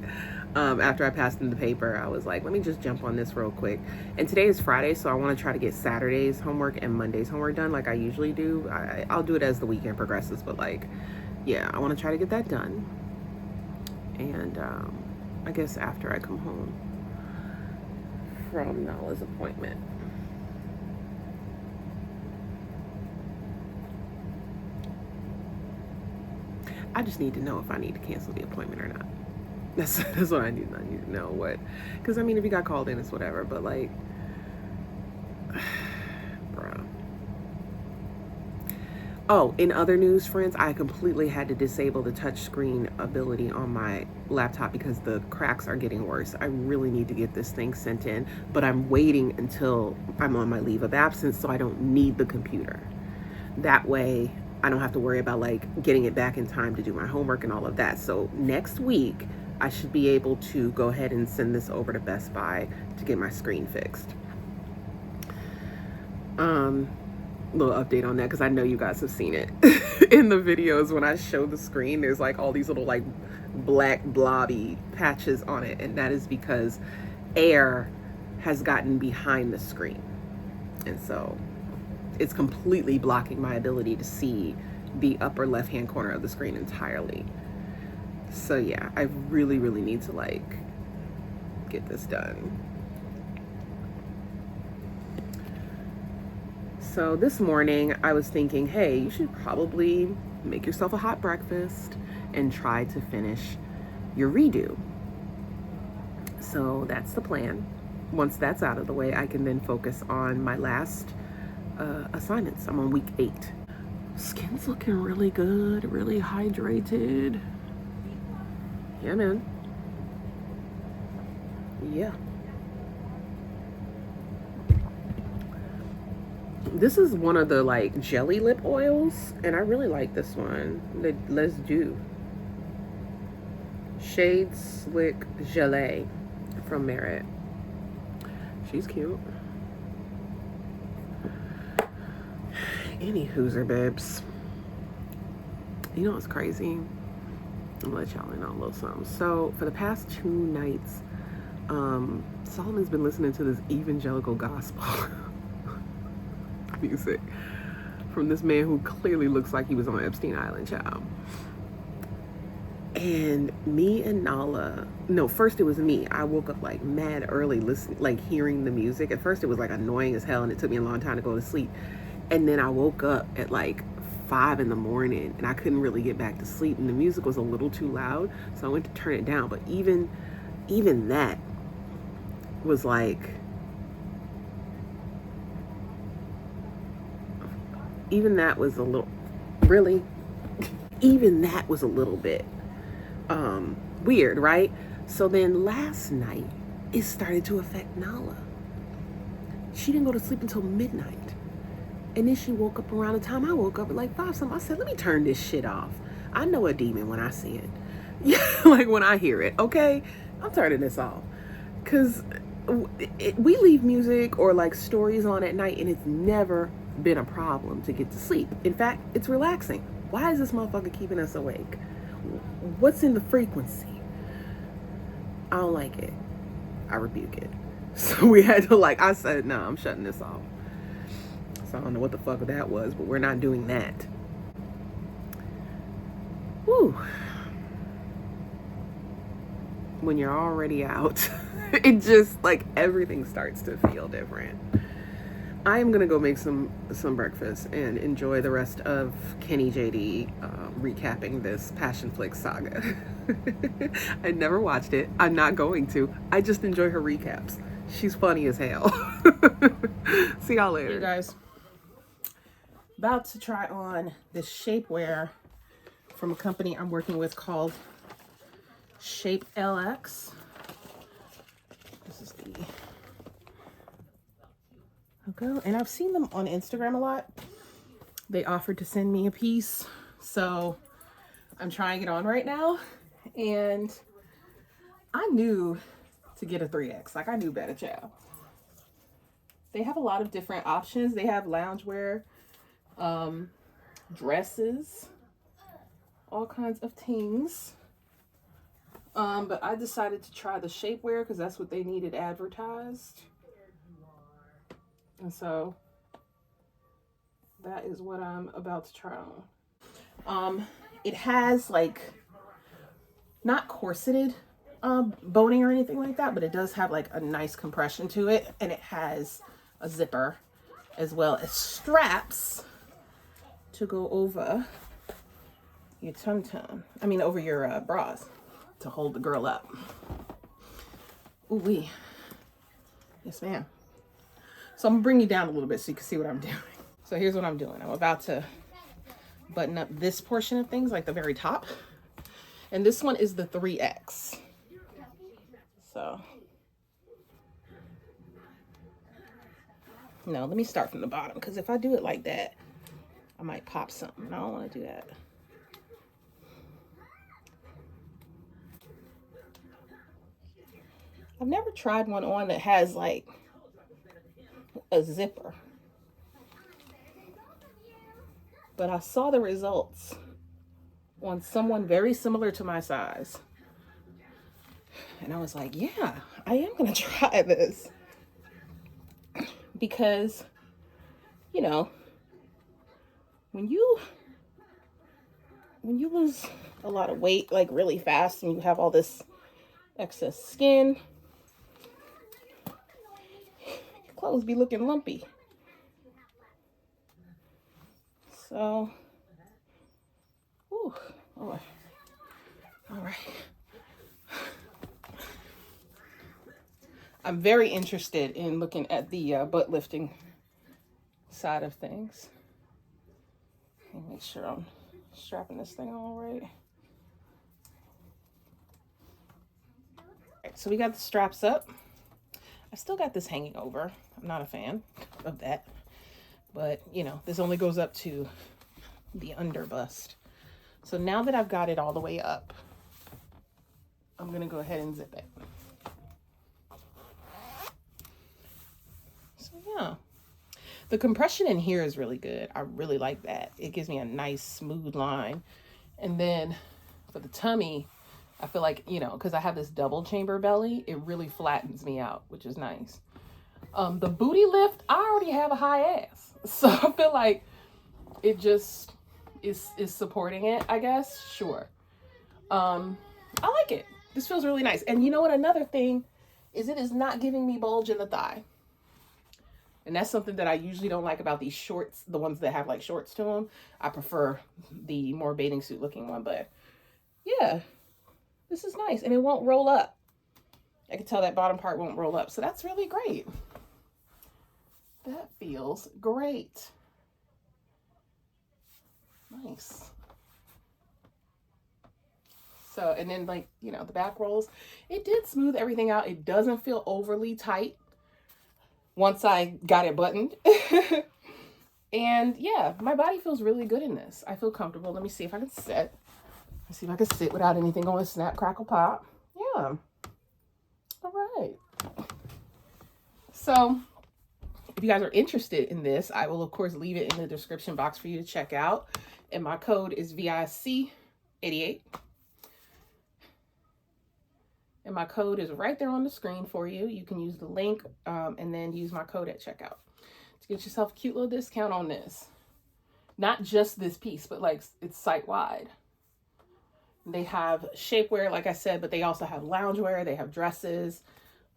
After I passed in the paper, I was like, let me just jump on this real quick. And today is Friday, so I want to try to get Saturday's homework and Monday's homework done like I usually do. I'll do it as the weekend progresses, but like, yeah, I want to try to get that done. And I guess after I come home from Nala's appointment. I just need to know if I need to cancel the appointment or not. That's what I need to know. What, because I mean, if you got called in, it's whatever. But like, bruh. Oh, in other news, friends, I completely had to disable the touchscreen ability on my laptop because the cracks are getting worse. I really need to get this thing sent in, but I'm waiting until I'm on my leave of absence so I don't need the computer. That way, I don't have to worry about like getting it back in time to do my homework and all of that. So next week, I should be able to go ahead and send this over to Best Buy to get my screen fixed. Little update on that because I know you guys have seen it in the videos. When I show the screen, there's like all these little like black blobby patches on it, and that is because air has gotten behind the screen, and so it's completely blocking my ability to see the upper left hand corner of the screen entirely. So yeah, I really need to like get this done. So this morning I was thinking, hey, you should probably make yourself a hot breakfast and try to finish your redo. So that's the plan. Once that's out of the way, I can then focus on my last assignments. I'm on week 8. Skin's looking really good, really hydrated. Yeah, man. Yeah. This is one of the like jelly lip oils, and I really like this one. The Let's Do Shade Slick Gelée from Merit. She's cute. Any Hooser babes. You know what's crazy? I'm gonna let y'all in on a little something. So for the past 2 nights, Solomon's been listening to this evangelical gospel music from this man who clearly looks like he was on Epstein Island, child. And me and Nala, no, first it was me. I woke up like mad early listening, like hearing the music. At first it was like annoying as hell and it took me a long time to go to sleep. And then I woke up at like 5 in the morning and I couldn't really get back to sleep and the music was a little too loud. So I went to turn it down. But even that was like, even that was a little, really? Even that was a little bit weird, right? So then last night, it started to affect Nala. She didn't go to sleep until midnight. And then she woke up around the time I woke up at like 5 something. I said, let me turn this shit off. I know a demon when I see it. Yeah, like when I hear it, okay? I'm turning this off. Because we leave music or like stories on at night and it's never been a problem to get to sleep. In fact, it's relaxing. Why is this motherfucker keeping us awake? What's in the frequency? I don't like it. I rebuke it. So we had to like, I said, no, I'm shutting this off. So I don't know what the fuck that was, but we're not doing that. Whew. When you're already out, it just like everything starts to feel different. I am gonna go make some breakfast and enjoy the rest of Kenny JD recapping this Passionflix saga. I never watched it. I'm not going to. I just enjoy her recaps. She's funny as hell. See y'all later. Hey guys, about to try on this shapewear from a company I'm working with called Shape LX. This is the logo, and I've seen them on Instagram a lot. They offered to send me a piece, so I'm trying it on right now. And I knew to get a 3X, like I knew better, child. They have a lot of different options. They have loungewear, dresses, all kinds of things. But I decided to try the shapewear because that's what they needed advertised. And so that is what I'm about to try on. It has like not corseted boning or anything like that, but it does have like a nice compression to it, and it has a zipper as well as straps to go over your over your bras to hold the girl up. Ooh wee. Yes, ma'am. So I'm gonna bring you down a little bit so you can see what I'm doing. So here's what I'm doing. I'm about to button up this portion of things, like the very top. And this one is the 3X. So, no, let me start from the bottom, because if I do it like that, I might pop something, and I don't want to do that. I've never tried one on that has like a zipper, but I saw the results on someone very similar to my size. And I was like, yeah, I am going to try this. Because, you know, when you lose a lot of weight, like really fast, and you have all this excess skin, your clothes be looking lumpy. So, ooh, oh, all right. I'm very interested in looking at the butt lifting side of things. Let me make sure I'm strapping this thing all right. All right, so we got the straps up. I still got this hanging over. I'm not a fan of that. But, you know, this only goes up to the under bust. So now that I've got it all the way up, I'm going to go ahead and zip it. So, yeah. The compression in here is really good. I really like that. It gives me a nice smooth line. And then for the tummy, I feel like, you know, because I have this double chamber belly, it really flattens me out, which is nice. The booty lift, I already have a high ass. So I feel like it just is supporting it, I guess. Sure. I like it. This feels really nice. And you know what? Another thing is it is not giving me bulge in the thigh. And that's something that I usually don't like about these shorts, the ones that have like shorts to them. I prefer the more bathing suit looking one, but yeah, this is nice. And it won't roll up. I can tell that bottom part won't roll up. So that's really great. That feels great. Nice. So, and then like, you know, the back rolls, it did smooth everything out. It doesn't feel overly tight once I got it buttoned. And yeah, my body feels really good in this. I feel comfortable. Let me see if I can sit. Let's see if I can sit without anything going snap, crackle, pop. Yeah. All right. So if you guys are interested in this, I will of course leave it in the description box for you to check out. And my code is VIC88. And my code is right there on the screen for you. You can use the link and then use my code at checkout to get yourself a cute little discount on this. Not just this piece, but like it's site-wide. They have shapewear, like I said, but they also have loungewear. They have dresses.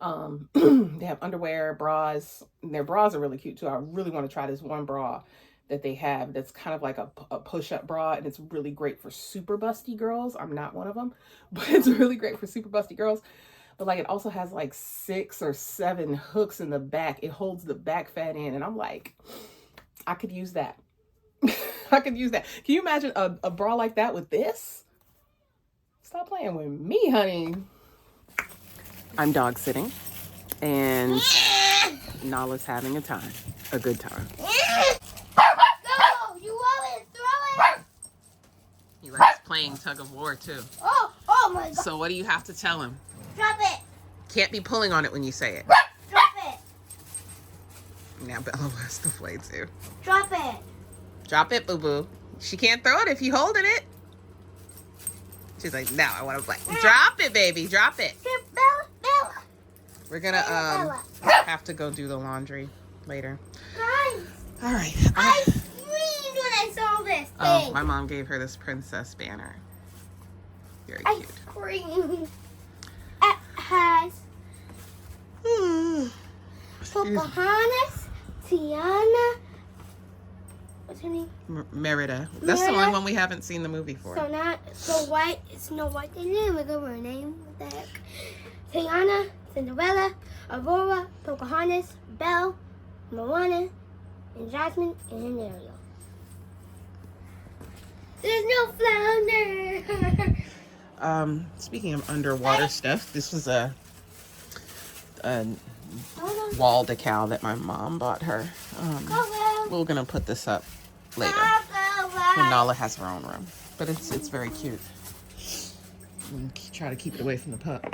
They have underwear, bras. And their bras are really cute too. I really want to try this one bra that they have that's kind of like a push-up bra, and it's really great for super busty girls. I'm not one of them, but it's really great for super busty girls. But like it also has like 6 or 7 hooks in the back. It holds the back fat in, and I'm like, I could use that. I could use that. Can you imagine a bra like that with this? Stop playing with me, honey. I'm dog sitting, and Nala's having a good time. He likes playing tug of war too. Oh my God. So what do you have to tell him? Drop it. Can't be pulling on it when you say it. Drop it. Now Bella wants to play too. Drop it. Drop it, boo-boo. She can't throw it if you holding it. She's like, no, I want to play. Drop it, baby. Drop it. Here, Bella, Bella. We're gonna Bella. have to go do the laundry later. Guys, All right. I screamed when I saw this Oh, thing. my mom gave her this princess banner. Very I cute. screamed. It has Pocahontas, Tiana. What's her name? Merida. That's the Merida. only one we haven't seen the movie for. So not Snow White. Snow White. They didn't give her name. What the heck? Tiana, Cinderella, Aurora, Pocahontas, Belle, Moana, and Jasmine, and Ariel. There's no flounder. Speaking of underwater stuff, this was a wall decal that my mom bought her. We're gonna put this up later when Nala has her own room, but it's very cute. And try to keep it away from the pup.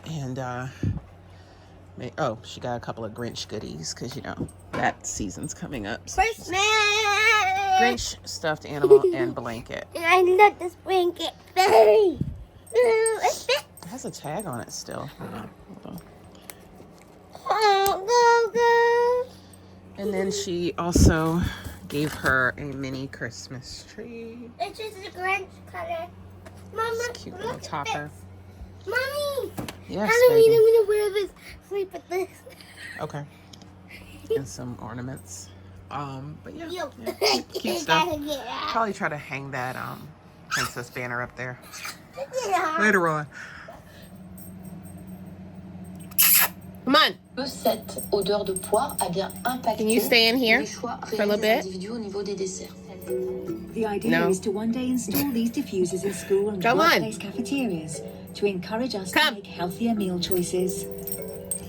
And she got a couple of Grinch goodies because you know that season's coming up. So Christmas. Grinch stuffed animal and blanket. And I love this blanket. It It has a tag on it still. Hold on. Oh, go. And then she also gave her a mini Christmas tree. It's just a Grinch color. Mama, It's a cute little look at topper. this. Mommy, Yes, Halloween, baby. I'm gonna wear this. Sleep with this. Okay. And some ornaments. But yeah, You. cute stuff. Gotta get out. Probably try to hang that princess banner up there Get out. later on. Come on. Cette odeur de poire a bien impacté Can you stay in here les choix for a little réels des bit? individus au niveau des desserts. The idea No. is to one day install these diffusers in school and Come on. workplace cafeterias to encourage us Come. to make healthier meal choices.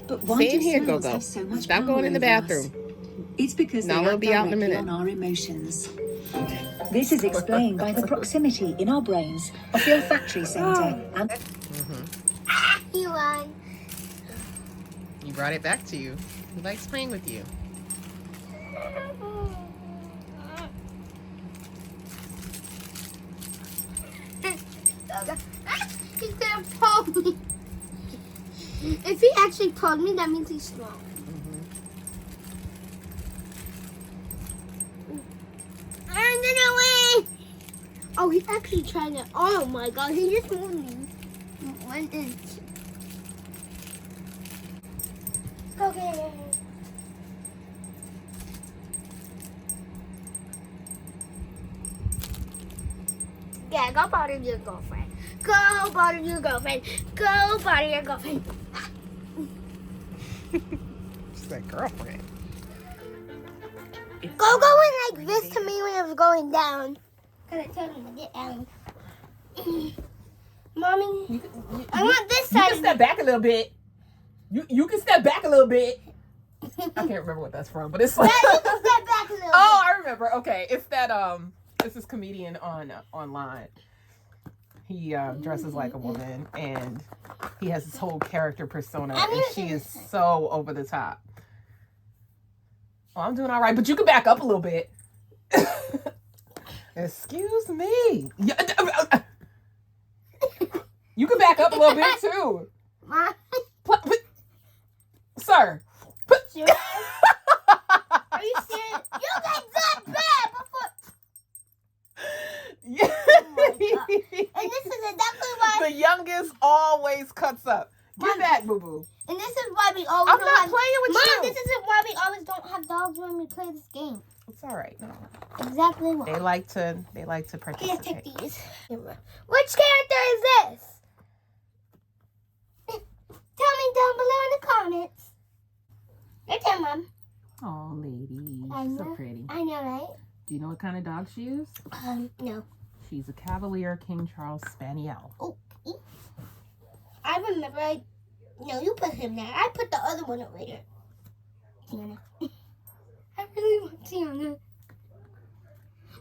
But why Stay in do here, smells Go-Go. have so much Stop power going in the over us? bathroom. It's because Nala they will act be out in a directly minute. on our emotions. This is explained by the proximity in our brains of the olfactory centre and He won. You brought it back to you. He likes playing with you. He's gonna pull me. If he actually pulled me, that means he's strong. And then away. Oh, he's actually trying to. Oh my god, he just moved me 1 inch. Go get it. Yeah, go bother your girlfriend. Go bother your girlfriend. Go bother your girlfriend. She's like, girlfriend. Go going like this to me when it was going down. Cause I told you to get down. Mommy, I want this You side. can step back a little bit. You can step back a little bit. I can't remember what that's from, but it's like. Yeah, you can step back a little Oh, I remember. Okay, it's that it's this comedian on online. He dresses like a woman, and he has this whole character persona, and she is so over the top. Oh, I'm doing all right, but you can back up a little bit. Excuse me. You can back up a little bit too, Mom, sir. serious? Are you serious? You get that bad before. Yeah. And this is exactly why. The youngest always cuts up. Get back, boo boo. And this is why we always. I'm don't not have, playing with Mom, you. this isn't why we always don't have dogs when we play this game. It's all right. No. Exactly why. They like to Here, participate. take these. Which character is this? Tell me down below in the comments. Right there, Mom. Oh, lady, I she's so know. pretty. I know, right? Do you know what kind of dog she is? No. She's a Cavalier King Charles Spaniel. I remember. No, you put him there. I put the other one over here. Tiana. I really want Tiana.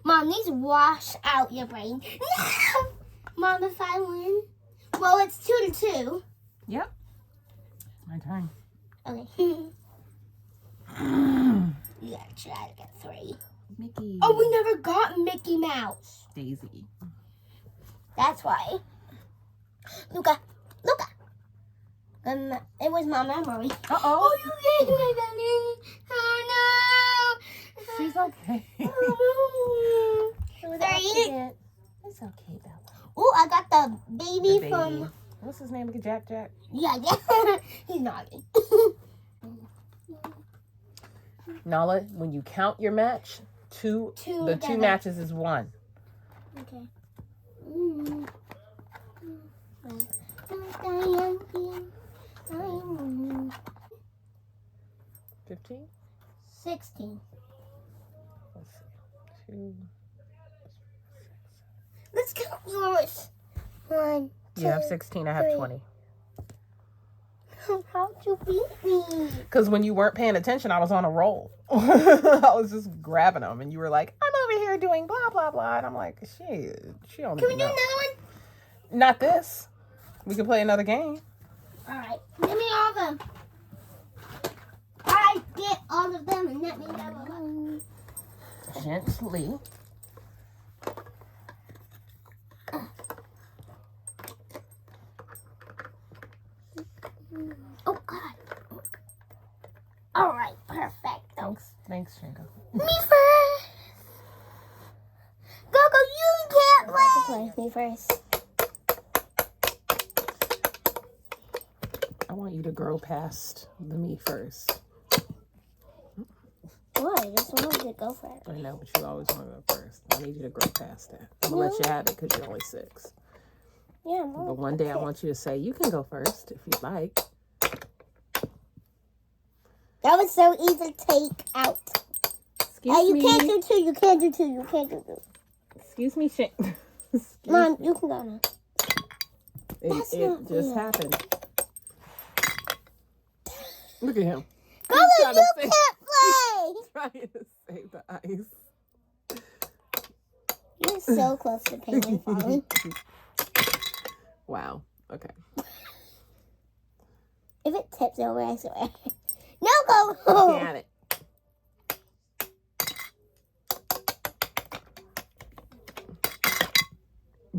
Mom, these wash out your brain. No! Mom, if I win, well, it's 2-2. Yep. My turn. Okay. You gotta try to get 3. Mickey. Oh, we never got Mickey Mouse. Daisy. That's why. Luca. It was my memory. Uh-oh. Oh, you gave me the Oh, no. She's okay. Oh, It was an Sorry. accident. It's okay, Bella. oh, I got the baby, The baby. from... What's his name again? Jack? Yeah. He's nodding. Nala, when you count your match, the two together. matches is one. Okay. 15? 16. Let's see. 2. Let's count yours. 1, 2. You have 16, I have 3. 20. How'd you beat me? Because when you weren't paying attention, I was on a roll. I was just grabbing them, and you were like, I'm over here doing blah, blah, blah. And I'm like, she don't Can we even do know. another one? Not this. We can play another game. Alright. Give me all of them. I get all of them and let me have one. Gently. Oh, God. Alright, perfect. Thanks, Shingo. Me first. Go, you can't play. Me first. I want you to grow past the me first. What? I just wanted to go for it. I know, but you always want to go first. I need you to grow past that. I'm going to let you have it because you're only 6. Yeah, Mom. But one day I want you to say, you can go first if you'd like. That was so easy to take out. Excuse You me. can't do 2. You can't do 2. You can't do 2. Excuse me, Shane. Mom, you can go now. That's It not just fair. happened. Look at him. Colin, trying to you say- can't play. Trying to save the ice. You're so close to Penguin falling. Wow. Okay. If it tips over, I swear. No, go. Can it.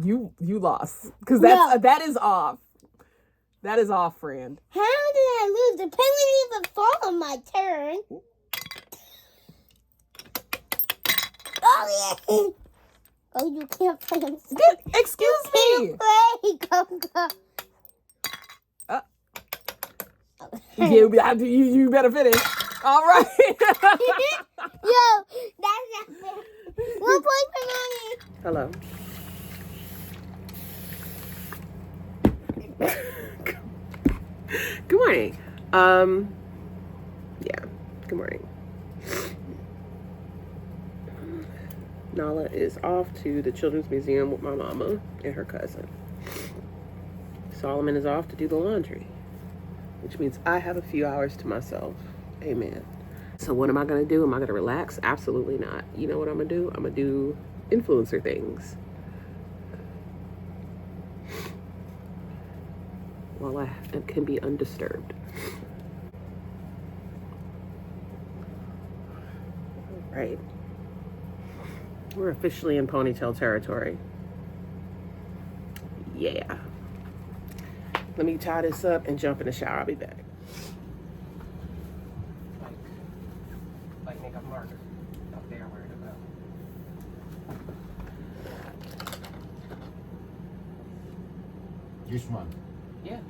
You lost because No. that is off. That is off, friend. How did I lose? The penguin even fall on my turn. Oh, yeah. Oh, you can't play. I'm sorry. Excuse me. Play. Go. Uh. You better finish. All right. Yo, that's not fair. 1 point for Mommy. Hello. Good morning. Yeah, good morning. Nala is off to the Children's Museum with my mama and her cousin. Solomon is off to do the laundry, which means I have a few hours to myself. Amen. So what am I going to do? Am I going to relax? Absolutely not. You know what I'm going to do? I'm going to do influencer things. While I can be undisturbed. Right. We're officially in ponytail territory. Yeah. Let me tie this up and jump in the shower. I'll be back. Like make a marker up there where to go. This one. Yeah.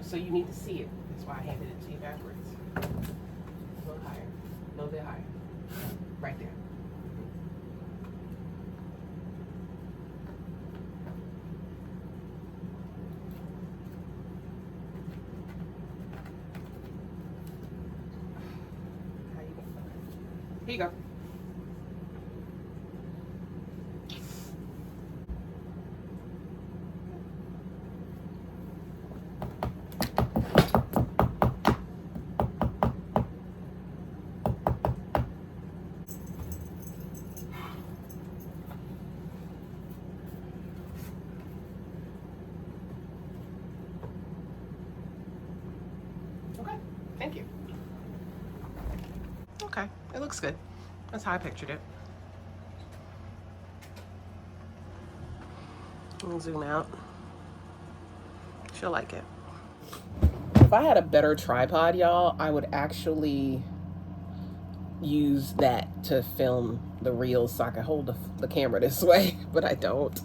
So you need to see it. That's why I handed it to you backwards. A little higher. A little bit higher. Right there. How you going? Here you go. Okay, thank you. Okay, it looks good. That's how I pictured it. I'll zoom out. She'll like it. If I had a better tripod, y'all, I would actually use that to film the reels so I could hold the camera this way, but I don't.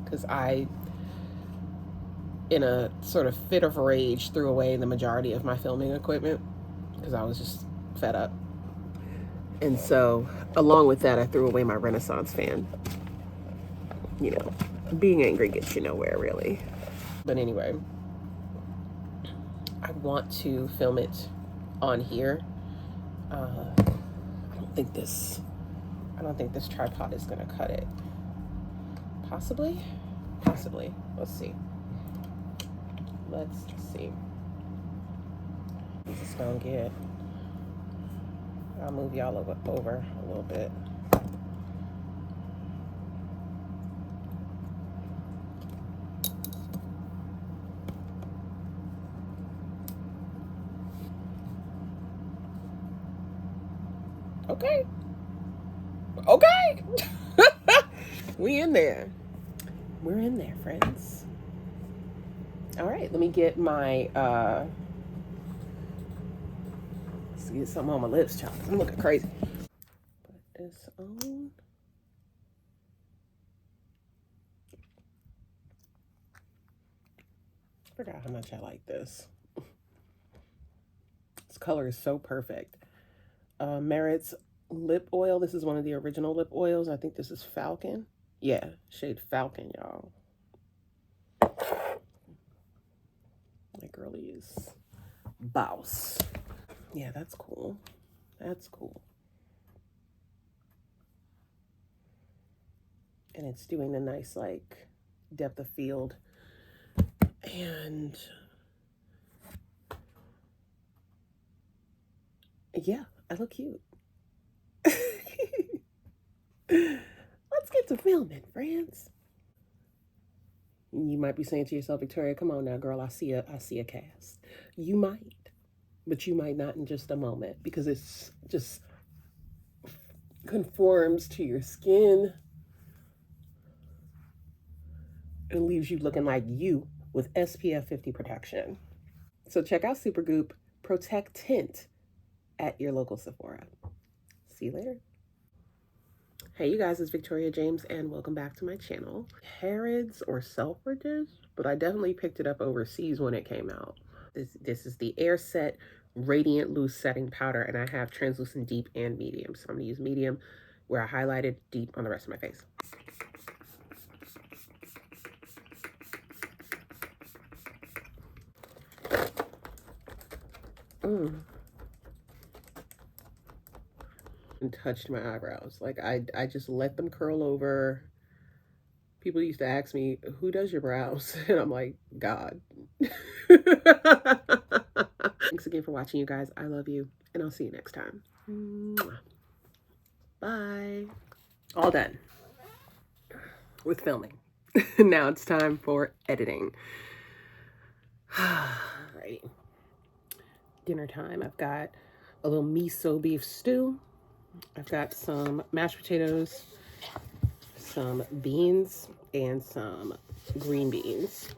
Because I, in a sort of fit of rage, threw away the majority of my filming equipment because I was just fed up. And so, along with that, I threw away my Renaissance fan. You know, being angry gets you nowhere, really. But anyway, I want to film it on here. I don't think this tripod is gonna cut it. Possibly. Let's see. What's this gonna get? I'll move y'all over a little bit. Okay. We in there. We're in there, friends. All right, let me get my let's get something on my lips, child. I'm looking crazy. Put this on. Forgot how much I like this. This color is so perfect. Merit's lip oil. This is one of the original lip oils. I think this is Falcon. Yeah, shade Falcon, y'all. My girlie is boss. Yeah, that's cool. That's cool. And it's doing the nice, like, depth of field. And yeah, I look cute. Let's get to filming, friends. You might be saying to yourself, Victoria, come on now, girl, I see a cast. You might, but you might not in just a moment, because it's just conforms to your skin and leaves you looking like you with SPF 50 protection. So check out Supergoop Protect Tint at your local Sephora. See you later. Hey you guys, it's Victoria James and welcome back to my channel. Harrods or Selfridges, but I definitely picked it up overseas when it came out. This is the Air Set Radiant Loose Setting Powder, and I have translucent deep and medium. So I'm gonna use medium where I highlighted, deep on the rest of my face. And touched my eyebrows. Like I just let them curl over. People used to ask me, who does your brows? And I'm like, God. Thanks again for watching, you guys. I love you, and I'll see you next time. Bye. All done with filming. Now it's time for editing. Alrighty. Dinner time. I've got a little miso beef stew. I've got some mashed potatoes, some beans, and some green beans.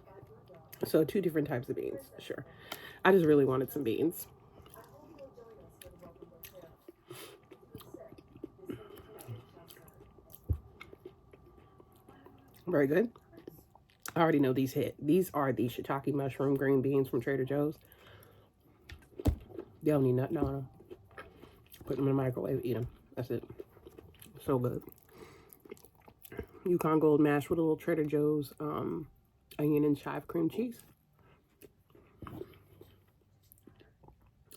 So 2 different types of beans, sure. I just really wanted some beans. Very good. I already know these hit. These are the shiitake mushroom green beans from Trader Joe's. They don't need nothing on them. Put them in the microwave, eat them. That's it. So good. Yukon Gold mash with a little Trader Joe's onion and chive cream cheese.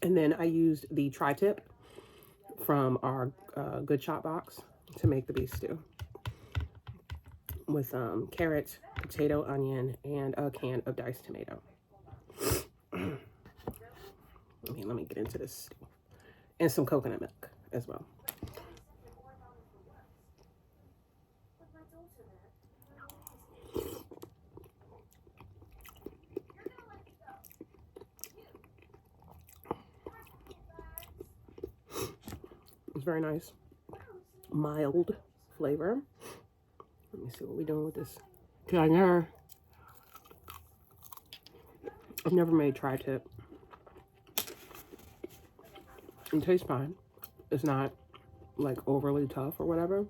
And then I used the tri-tip from our Good Shop box to make the beef stew with carrot, potato, onion, and a can of diced tomato. Let me get into this stew. And some coconut milk as well. It's very nice. Mild. flavor. Let me see what we're doing with this. I've never made tri-tip. It tastes fine. It's not like overly tough or whatever.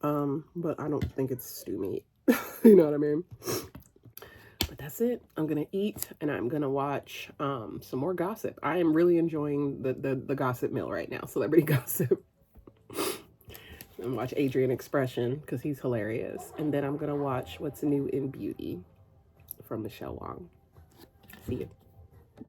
But I don't think it's stew meat. You know what I mean? But that's it. I'm gonna eat and I'm gonna watch some more gossip. I am really enjoying the gossip mill right now, celebrity gossip. And watch Adrian Expression because he's hilarious. And then I'm gonna watch What's New in Beauty from Michelle Wong. See you.